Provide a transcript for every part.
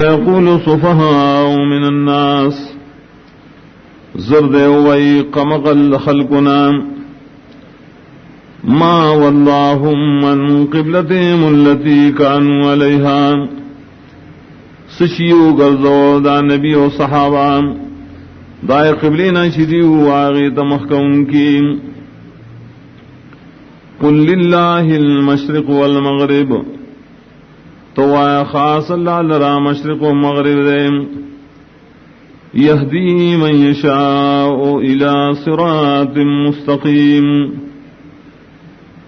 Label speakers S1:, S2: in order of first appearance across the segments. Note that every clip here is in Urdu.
S1: يقول السفهاء من الناس زرد وي قمقل خلقنا ما واللهم من قبلتهم التي كانوا عليها سشیو گردو دا نبی و صحابہ دائے قبلینا شدیو آغی تمخکون کی قل للہ المشرق والمغرب تو آیا خاص اللہ لرا مشرق و مغرب دے یہدی من یشاء الى صراط مستقیم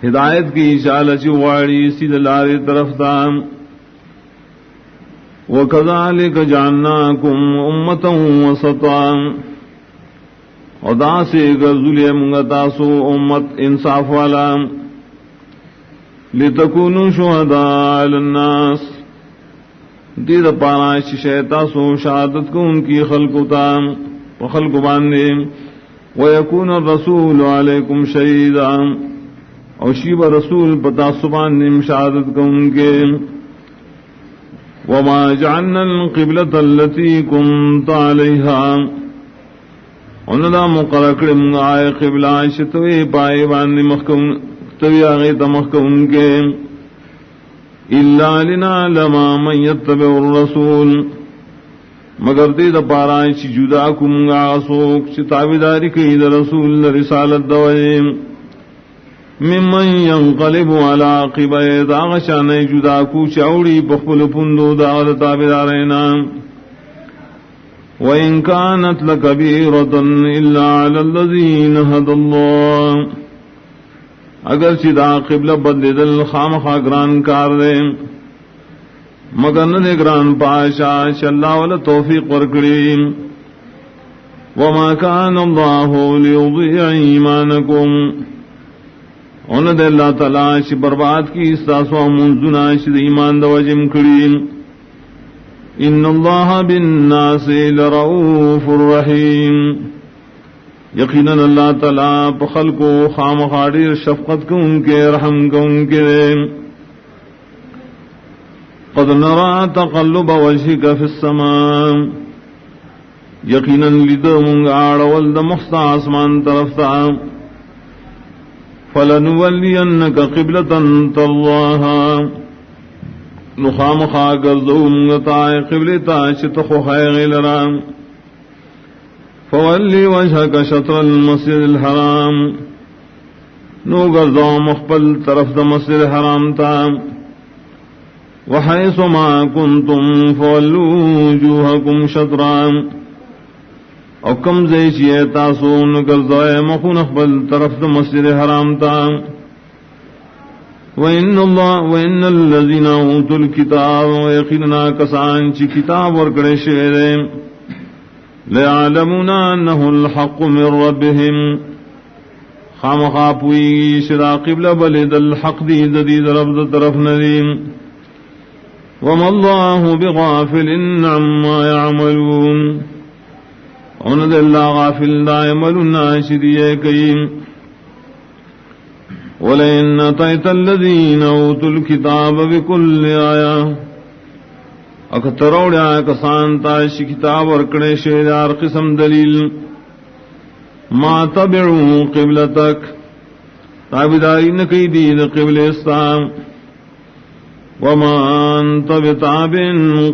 S1: ہدایت کی اشارہ چواڑی سید لاری طرف دام وَكَذَلِكَ جَعَلْنَاكُمْ أُمَّةً وَسَطًا اور دا سے گرزولی منگتاسو امت انصاف والا لِتَكُونُوا شُهَدَاءَ عَلَى النَّاسِ دید پارائش شیطاسو شہادت کو ان کی خلقتا وخلق باندے وَيَكُونَ الرَّسُولُ عَلَيْكُمْ شَهِيدًا اور شیب رسول پتا سبان شہادت کو ان کے وما جعلنا القبلة التي كنت عليها اندا مقرر من آئے قبلہ شتوی پائے باندی مخکم توی آغی تمخکم کے الا لنعلم من يتبع الرسول مگر دید پارائے چی جدا کم آسوک چی تابداری کی دا رسول رسالت دوئیم ممن ينقلب على عقبيه داغ شان جدا کو چاوڑی بخل پندو داغ تابدارینا وان كانت لكبيرة الا على الذين هدى الله اگر چدا قبلہ بدل خام خاگران کار دے مگر نہ گران پاشا اللہ ولا توفیق ورکڑی وما كان الله ليضيع ایمانكم ان دے اللہ تعالی چ برباد کی استاسو منزنا شد ایمان دو جم کڑین ان اللہ بالناس لرؤوف الرحیم یقینا اللہ تعالی بخلق و خام خاڑی شفقت کو ان کے رحم کو ان کے قد نرى تقلب وجهك في السماء یقینا لدم آڑول د مخص آسمان طرف تا فلنولینک قبلة ترضاها نخام خاگر دومتا قبلتا شتخو خیغی لرام فولی وجهک شطر المسجد الحرام نو گردو مخبل طرف دا مسجد الحرام تا وحیث ما کنتم فولو وجوهکم شطرام او کم زیشی تاسو نگردائے مخون اخبل طرف دا مسجد حرام تا وَإِنَّ الَّذِينَ أُوتُوا الْكِتَابَ وَيَقِينُنَا کسان چی کتاب ورکڑے شیرے لَيَعْلَمُونَ أَنَّهُ الْحَقُّ مِنْ رَبِّهِمْ خام خاپوئی شدا قبل بلد الحق دید رب دا طرف ندیم وَمَا اللَّهُ بِغَافِلٍ عَمَّا يَعْمَلُونَ ان دے اللہ غافل دائمل ناشدیے کئیم وَلَئِنْ أَتَيْتَ الَّذِينَ أُوتُوا الْكِتَابَ بِكُلِّ آيَةٍ اکتروڑیا کسان تاشی کتاب ورکڑے شیدار قسم دلیل ما تبعو قبلتک تابداری نکی دید قبل اسلام وما انت بتابع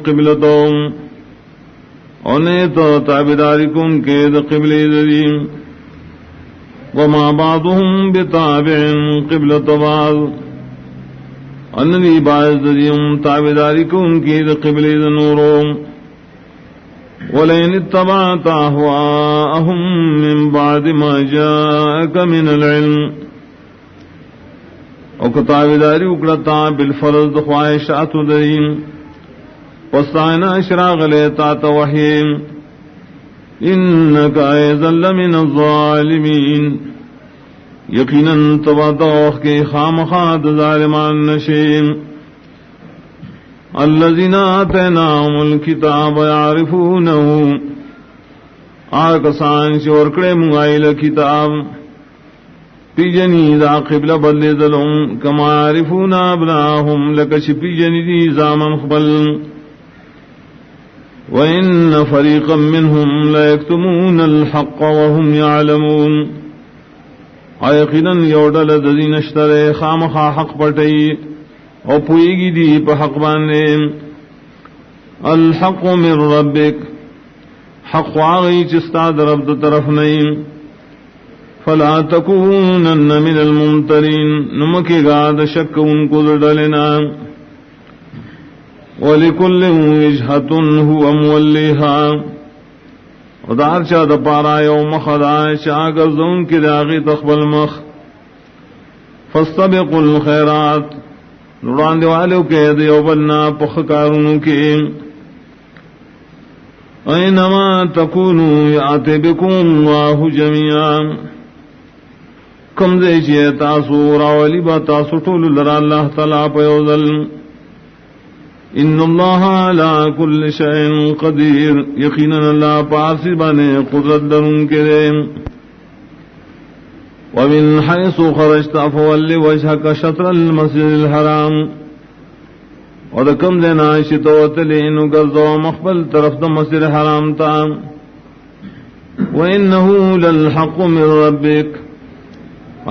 S1: قبلتهم انہیں تو تابداری کن کے دا قبل دریم وما بعضهم بتابع قبلة بعض انہی باعث دریم تابداری کن کے دا قبل دنوروں ولئن اتبعت اهواءهم من بعد ما جاءك من العلم او کتابداری اکڑتا بالفرض خواہشات دریم وستعنا اشراغ لیتا توحیم انکا ایزا لمن الظالمین یقینا تبادوخ کے خامخاد ظالمان نشیم الذین آتیناهم الکتاب یعرفونه آکسان شورکڑے منگائل کتاب پی جنی دا قبل بدل دلوں کما یعرفون ابناهم لکش پی جنی دی زامن خبل وَإِنَّ فَرِيقًا مِّنْهُمْ لَيَكْتُمُونَ الْحَقَّ وَهُمْ يَعْلَمُونَ یقیناً یوڈل ددین اشترے خامخا حق پٹئی او پوئیگی دی پا حق بانے الحق من ربک حق واغی چستا درب دو طرف نہیں فلا تکونن من الممترین نمکی گاد شک ان کو ڈلنا وَلِكُلٍّ وِجْهَةٌ هُوَ مُوَلِّهَا ودار چا دا پارا یوم خدا چاگر زون کی داغی تخبل مخ فاستبقوا الخیرات نوران دیوالو کے دیو بلنا پخ کارونو کی اینما تکونو یاتی بکم اللہ جميعا کم دے چیئے تاسو راولی با تاسو طول لرا اللہ تعالیٰ پیوزل ان اللہ علی کل شیء قدیر یقینا اللہ پارسی بانے قدرت درن کے دے ومن حیث خرجت فول وجهك شطر المسجد الحرام اور کم دینا شتوتلین گرزو مقبل طرف دا مسجد حرام تا وانه للحق من ربک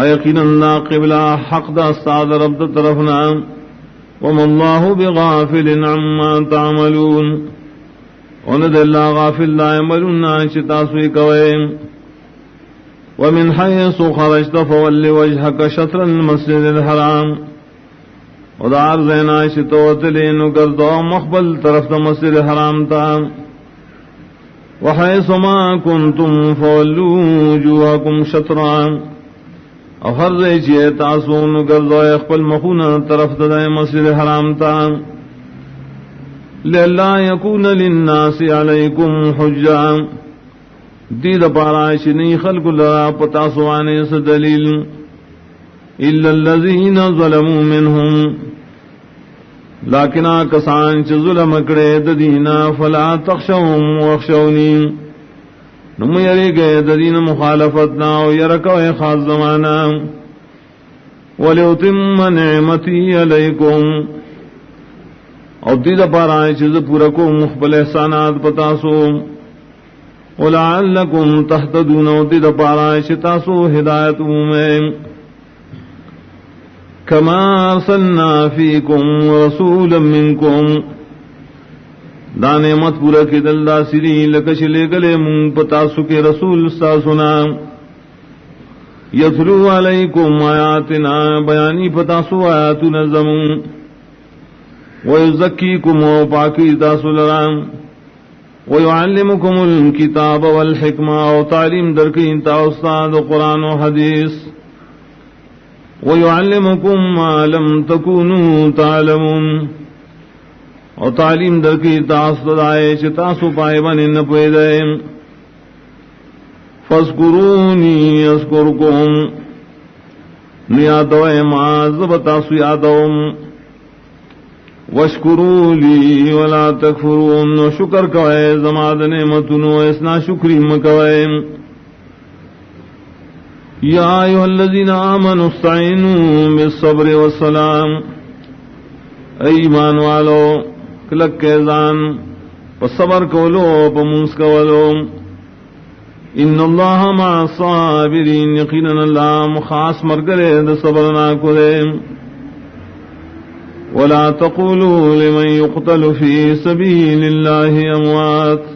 S1: یقینا اللہ قبلہ حق دا استاد رب دا طرفنا وما اللہ بغافل عما تعملون وند اللہ غافل لا يعملون چتاسوی کوئے ومن حيث خرجت فول وجهك شطر المسجد الحرام ودار زینا شتوتلین گردو مقبل طرف دا مسجد الحرام تا وحيث ما كنتم فولوا وجوهكم شطرا او ہر رئی چیئے تاسون گردو اخپل مخون طرف دائے مسجد حرام تا لئلا یکون للناس علیکم حجا دید پارائش نی خلق لرا پتاسوانے سے دلیل الا الذین ظلموا منہم لیکن آکسان چ ظلم کرے ددینا فلا تخشوهم واخشونی نم یری گئے ددین مخالفتنا و یرکو خاص زمانہ ولیتم نعمتی علیکم او دید پارائے چیز پورکو مخبل احسانات پتاسو ولعلکم تحتدون او دید پارائے چتاسو ہدایت میں کما ارسلنا فیکم رسولا منکم دانے مت پورا کی دلدا سری لکش لے گلے مون پتاسو کے رسول سا سنا یتلو علیکم آیاتنا بیانی پتاسو آیات نظم ویزکیکم و پاکی تاسو لرام ویعلمکم الکتاب والحکمہ و تعلیم درکین تا استاد قرآن و حدیث ویعلمکم ما لم تکونوا تعلمون اور تعلیم در کی تاسو دائے چتاسو پائے بنے نہ پیدے فاذکرونی اذکرکم نیادو معاذ بتاسو یادوم واشکروا لی ولا تکفرون شکر کوئے زماد نعمتنو اسنا شکری مکوئے یا ایھا الذین آمنوا استعینوا بالصبر والسلام ایمان والو کلک کے زان پا صبر کولو پا منس کولو ان اللہ مع الصابرین یقینا اللہ مخاص مرگرے دا صبرنا کلے ولا تقولوا لمن يقتل في سبيل الله اموات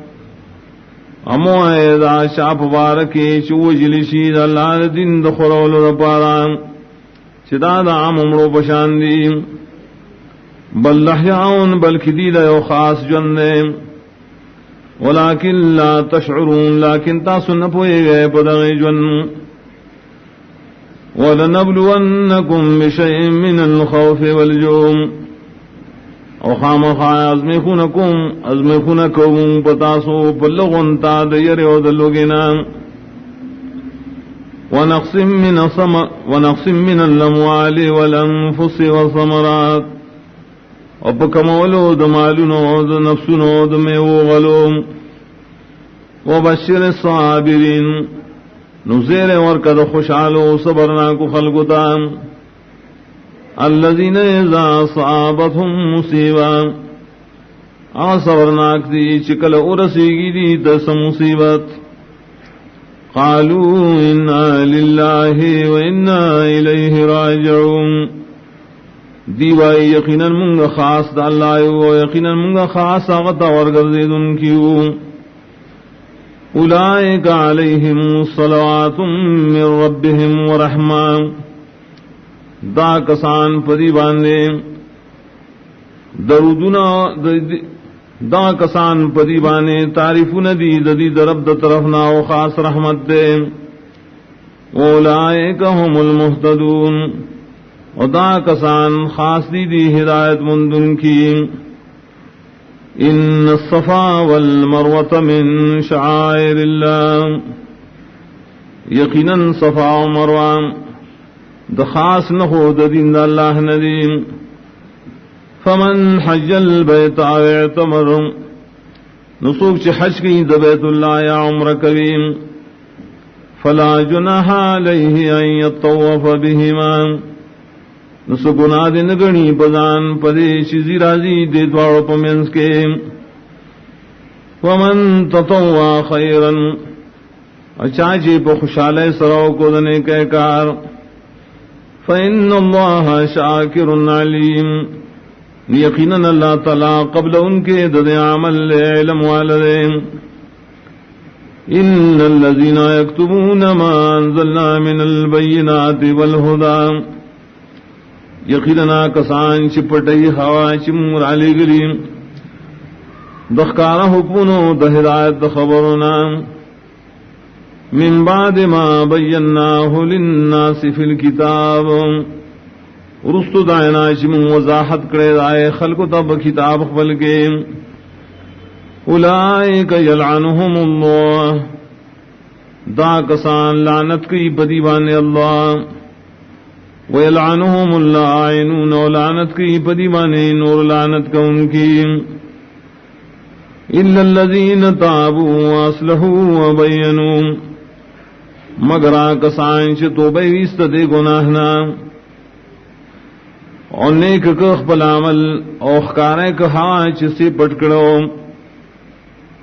S1: اموائے دا شاپ بارکی چوجلی شید اللہ دن دخرولو دا پاران چدا دا عام عمرو پشان دیم بل لحیاؤن بلکہ دیدہ یو خاص جندے ولیکن لا تشعرون لیکن تاسو نپوئے گئے پدغی جن وَلَنَبْلُوَنَّكُمْ بِشَيْءٍ مِّنَ الْخَوْفِ وَالْجُوعِ او خامخا ازمخونکم پتاسو پلغن تا دیر او دلوگنا ونقص من الاموال والانفس والثمرات او پکمولو دمالونو دنفسونو دمیو غلوم وبشر الصابرین نزیر ورکد خوشحالو صبرنا کو خلقتا الذين اذا اصابتهم مصیبہ صبرناک دی چکل ارسیگی دی دس مصیبت قالوا انا للہ و انا الیہ راجعون دیوائی یقینا منگا خاص دا اللہ و یقینا منگا خاص آغتا ورگردن کیو اولئک علیہم صلوات من ربهم ورحمہ دا کسان پدی باندے درودنا دا کسان پدی بانے تعریف ندی ددی درب د طرفنا و خاص رحمت دے اولئک هم المہتدون و دا کسان خاص دی ہدایت مندن کی ان الصفا والمروة من شعائر اللہ یقینا صفا و مروہ دا خاص نخو دا دین دا اللہ ندیم فمن حج البیت او اعتمر نسوک چی حج کی دا بیت اللہ یا عمر کریم فلا جناح علیہ ان یطوف بہما نسو گناہ دے نگنی پزان پدے چیزی رازی دے دوارو پمینس کے ومن تطوع خیرا اچاچے پا خوشالے سراؤ کو دنے کے کار فإن اللہ شاکر علیم یقیناً اللہ تعالی قبل ان کے دد عمل علم والدے ان الذین یکتبون ما انزلنا من البینات والہدى یقیناً کسان چپٹئی ہوا چمور علی گلی دخکارا حکمونو دہدایت خبرنا من بعد ما بیناہ للناس فی الکتاب رستو دائنا چمون وضاحت کرے دائے خلق تب کتاب خبل کے اولئک یلعنہم اللہ دا کسان لعنت کی بدیبان اللہ ویلعنہم اللعینون و لعنت کی بدیبان نور لعنت کا ان کی الا الذین تابوا واصلحوا وبینوا مگر کسان چھ توبہ ویست دے گناہنا اور نیک کخ پل عمل اوخکارے کہا چسی پٹکڑو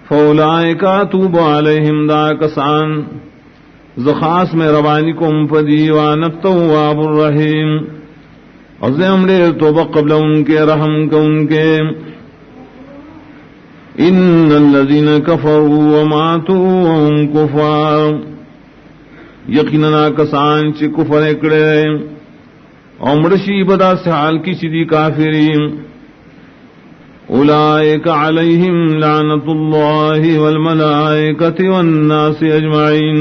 S1: فولائک اتوب علیہم دا کسان زخاص میں روانی کو امپدی وانا التواب الرحیم عظیم دیر توبہ قبل ان کے رحم کا ان کے ان الذین کفروا وماتوا وهم کفار یقیننا کسان چی کفر اکڑے امرشی بدا سے حال کی چیدی کافرین اولئک علیہم لعنت اللہ والملائکۃ والناس اجمعین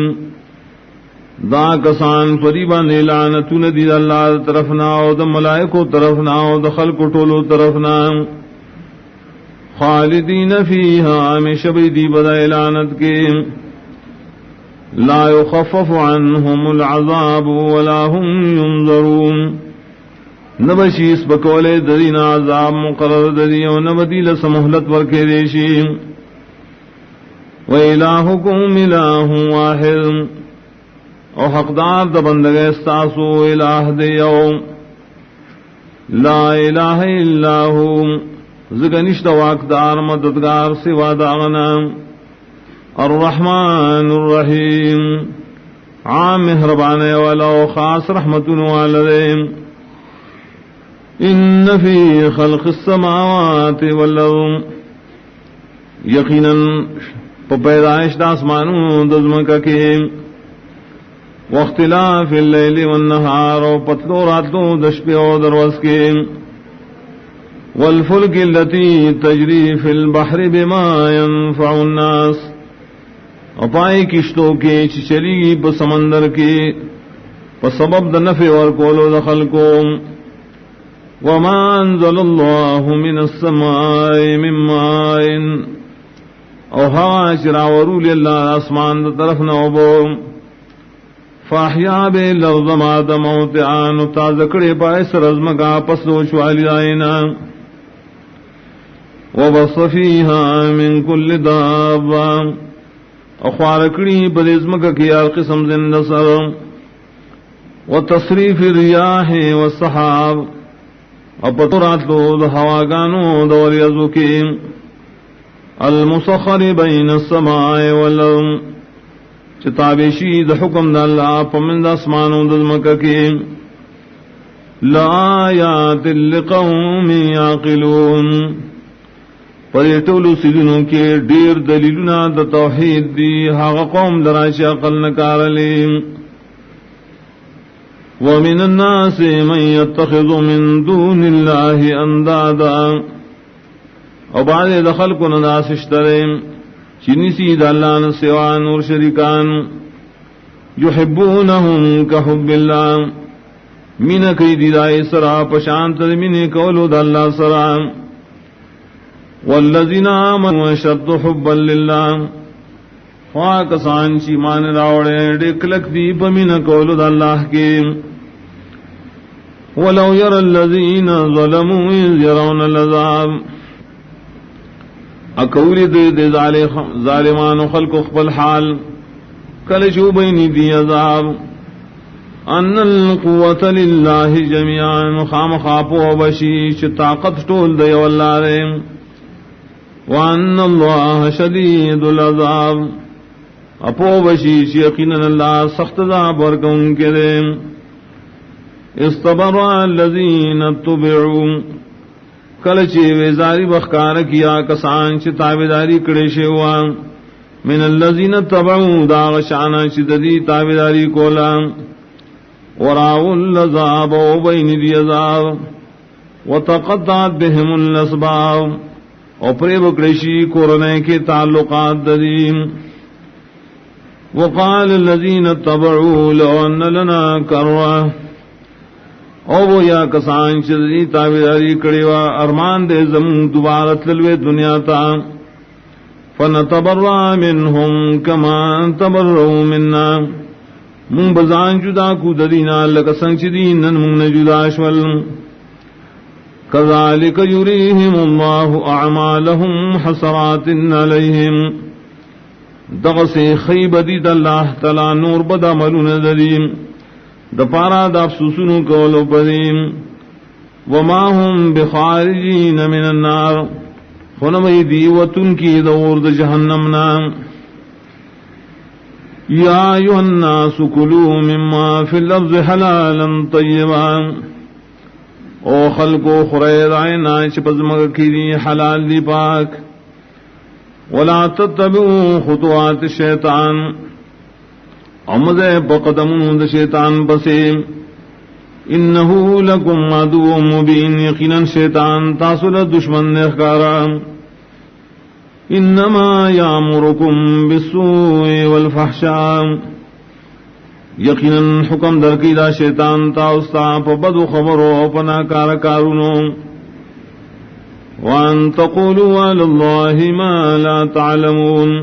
S1: دا کسان فریبان لعنت ندی اللہ طرفنا و دا ملائکو طرفنا و دا خلق طولو طرفنا خالدین فیہا ہمیشہ بیدی بدا لعنت کے لا يخفف عنهم العذاب ولا هم ينظرون نبشیس بکولے ددین عذاب مقرر ددی و نبدی لسمحلت ورکے دیشی وَإِلَٰهُكُمْ إِلَٰهٌ وَاحِدٌ او حقدار دا بندگے استاسو الہ دیو لا الہ الا ہو زگنشت واقدار مددگار سوا داغنا الرحمن الرحیم عام مہربانے والا و خاص رحمت والدین ان فی خلق السماوات والارض یقیناً پیدائش داسمانوں دزمکا کے واختلاف اللیل والنہار و پتلو راتلو دشپے و دروز کے والفلک اللتی تجری فی البحر بما ينفع الناس اپائی کشتوں کے چلی پا سمندر کے پا سبب دا نفع ورکولو دخل کو وما انزل اللہ من السماء من ماء او ہوا چراورو للہ اسمان دا طرف نوبو فاحیا بے لفظ ماد موتعان تازکڑے پائس رزمکا پسو چوالی دائنا وبصفیہا من کل دابا اخوارکڑی بدزمکا کیا قسم زند سر وتصریف الریاح والسحاب اپترات لو دا ہواگانو دوریازو کی المسخر بین السماء والارض چتابشی د حکم د اللہ پمند اسمان و دزمکہ کی لآیات لقوم یعقلون پریٹولو سیدنوں کے دیر دلیلنا د توحید دی حق قوم لراش عقل نکارلی ومن الناس من يتخذ من دون اللہ اندادا اور بعد دخل کو نداس اشتریم چینی سید اللہ نسوان اور شریکان یحبونہم کحب اللہ من قید دائی سرا پشانت من قولو دا اللہ سرا والذین آمنوا شد حبا للہ خواکسان چی مان راوڑے ڈکلک دی پمن قولو دا اللہ کی ولو یر الذین ظلموا اذ یرون العذاب اکولی دے ظالمان خلق اخبل حال کلچو بینی دی عذاب ان القوة للہ جميعا خام خاپو بشیش طاقت ٹول دے واللہ رے وان اللہ شدید العذاب اپو بشیش یقینا اللہ سخت عذاب ورکن کے دے استبرأ الذین اتبعوا کلچی ویزاری بخکار کیا کسان چی تابداری کڑیشے ہوا من الذین تبعوا داغ شانا چی ددی تابداری کولا وراؤ العذاب و بین دی عذاب وتقطعت بهم الاسباب اور پریب کڑیشی کورنے کے تعلقات ددیم وقال الذین تبعوا لو ان لنا کروا او وہ یا کسان چیزی تابداری کڑیوا ارمان دے زمون دوبارت للوے دنیا تا فنتبرع منہم کما تبرعوا مننا من بزان جدا کو ددینا لکسنگ چیدین من جدا شول کذالک یریہم اللہ اعمالہم حسرات علیہم دغسی خیب دید اللہ تعالی نور بدا ملون ددیم دپارا دا افسوسنو کولو پدیم وما هم بخارجین من النار خنمی دیوتن کی دور دا جہنمنا یا ایوہ الناس کلو مما فی اللفظ حلالا طیبا او خلقو خرید آئینا چپزمگ کی دی حلال دی پاک ولا تتبعوا خطوات الشیطان امد بقدمون دا شیطان بسیم انہو لکم عدو مبین یقینا شیطان تاسل دشمن اخکارا انما یامرکم بالسوء والفحشاء یقینا حکم درکی دا شیطان تاستا پا بدو خبرو پنا کارکارونو وان تقولوا علی اللہ ما لا تعلمون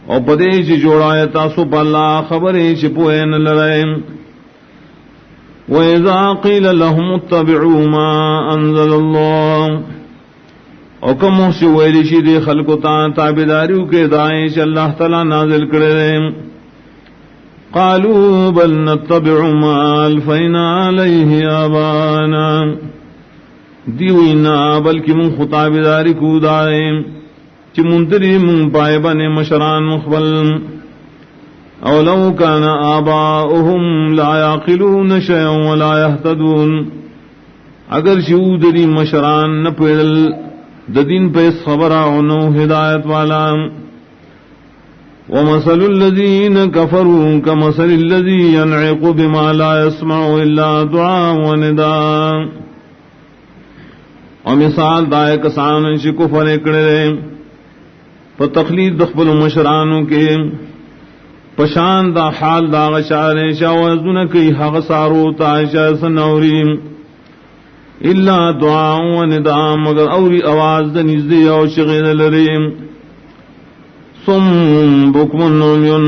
S1: او پدے چی جوڑائے تاسو پا اللہ خبرے چی پوئے نلرائے وَإِذَا قِيلَ لَهُمُ اتَّبِعُوا مَا أَنزَلَ اللَّهُ او کم محشی ویلی شی دے خلقو تا تابداریو کے دائیں چی اللہ تعالی نازل کرے قالوا بل نتبع ما الفینا علیہ آبانا دیوینا بلکہ من خطابداری کو دائیں چی منتری من پائے بنے مشران مخبل اولو کان آباؤہم لا یعقلون شیئا ولا یہتدون اگر شعودری مشران نپیدل ددین پیس خبرانو ہدایت والا ومثل الذین کفروا کمثل الذی ینعق بما لا يسمع الا دعاء ونداء ومثال دائے کسان چی کفر اکڑے پا تقلید دخبل مشرانوں کے پشان دا حال دا غشارے شاوزن کی حق سارو تائشہ سنوریم الا دعا و نداء مگر اوری آواز دا نزدی او شغید لریم سم بکم نومیون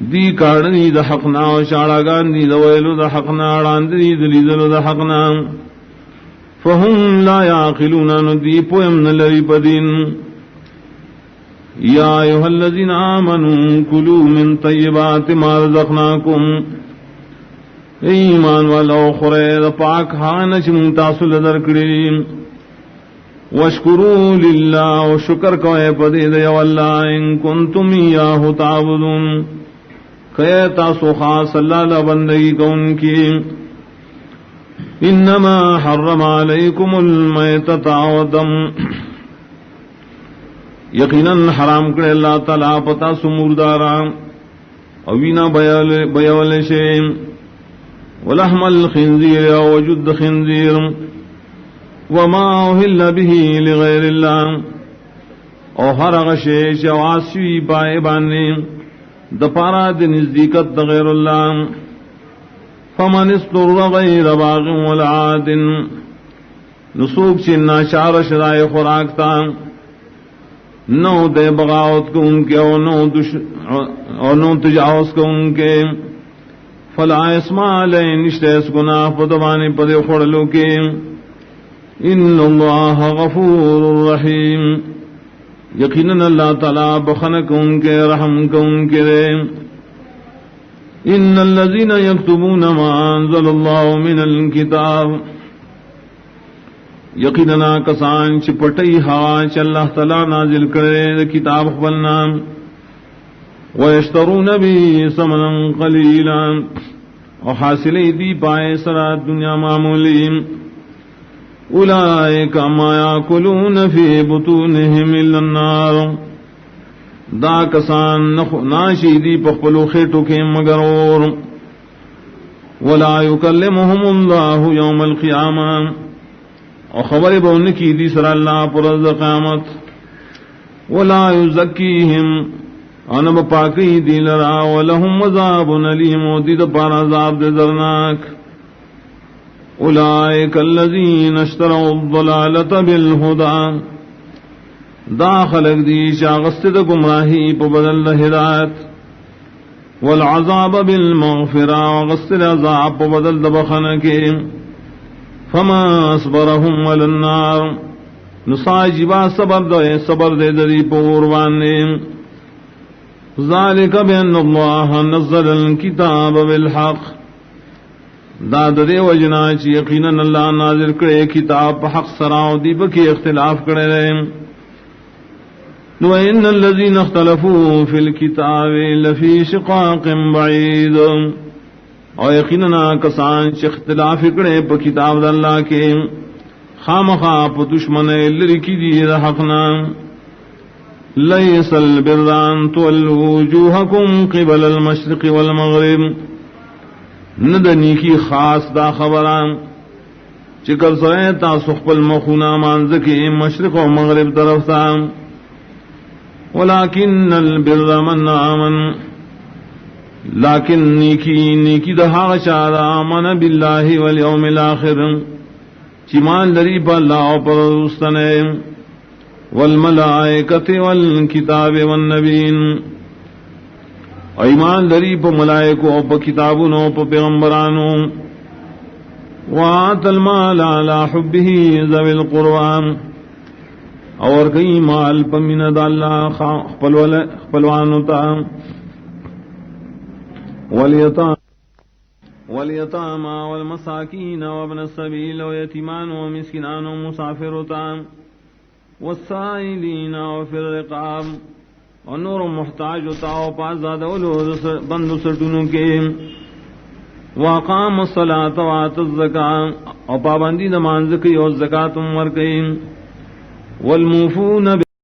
S1: دی کارنی دا حقنا و شاڑاگان دی دا ویلو دا حقنا راندی دلیدلو دا حقنا فهم لا یعقلون ندی پویم نلری پدین یا ایوہ الذین آمنوا کلوا من طیبات ما رزقناکم ایمان والا خورے دا پاک ہانا چی منتاسل درکڑیم واشکروا للہ و شکر کوئے پدی دے واللہ ان کنتم ایاہ تعبدون کہ تاسو خاص اللہ لبندگی کون کی انما حرم علیکم المیتۃ والدم یقیناً حرام کرے اللہ تعالیٰ پتا سمردارا اوینا بیول شیم ولحم الخنزیر وجد خنزیر وما اہل به لغیر اللہ او ہر غشیش واسوی پائے بانے دپارا نزدیکت غیر اللہ فمن اضطر غیر باغ ولا عاد نسوک چنا شار شرائے خوراک تا نو دے بغاوت کو ان کے اور نو تجاوز کو ان کے فلا اسما علیہ نشتے اس گناہ پدوانے پدے خوڑلو کے ان اللہ غفور الرحیم یقیناً اللہ تعالیٰ بخنک ان کے رحم کو ان کے دے ان الذین یکتبون ما انزل اللہ من الکتاب یقیناً کسان چپٹئی ہوا چ اللہ تعالیٰ نازل کرے کتاب خبلنا ویشترون بھی ثمنا قلیلا اور حاصل دی پائے سرا دنیا معمولی اولئک ما یاکلون فی بطونہم الا النار دا کسان ناشیدی پخپلو خیٹو کے مگر اور ولا یکلمہم اللہ یوم القیامہ اور خبر بون کی دی سر اللہ پر قیامت ولا یزکیہم انب پاکی دی لرا ولہم عذاب علیم و دید پار عذاب دے درناک اولئک الذین اشتروا الضلالۃ بالہدی دا خلق دی شاغست دا گمراہی پا بدل دا ہدایت والعذاب بالمغفرہ وغست عذاب پا بدل دا بخنکے فما اصبرهم علی النار نصاجبا صبر دے دری پوروانے ذالک بین اللہ نزل الکتاب بالحق داد دے وجنا چی یقیناً اللہ نازل کرے کتاب پا حق سراؤ دی بکی اختلاف کرے رہے وَإِنَّ الَّذِينَ اخْتَلَفُوا فِي الْكِتَابِ لَفِي شِقَاقٍ بَعِيدٍ اور یقیناً کسان چی اختلاف کرے پا کتاب دا اللہ کے خامخا پا دشمن لرکی دی دا حقنا لَيْسَ الْبِرَّ أَن تُوَلُّوا وُجُوهَكُمْ قِبَلَ الْمَشْرِقِ وَالْمَغْرِبِ ندنی کی خاص دا خبران چکر سوئے تا سخپل مخونا مانزکی مشرق و مغرب طرف تا ولیکن البر من آمن لیکن نیکی دہا چارا آمن باللہ والیوم الاخر چیمان لری پا اللہ پر رستنے والملائکت والکتاب والنبین ایمان لری پا ملائکو پا کتابونو پا پیغمبرانو وآت المال علی حبه ذوی القرآن اور کئی مال پا من دا اللہ خپلوانو تا والیتاما والمساکین وابن السبیل ویتیمان ومسکنان ومسافرتا والسائلین وفی الرقاب اور نور محتاج ہوتا اور پاس زیادہ بند سٹنوں کے واقام الصلاۃ وآت الزکاۃ اور پابندی نماز کی اور زکات عمر کی والموفون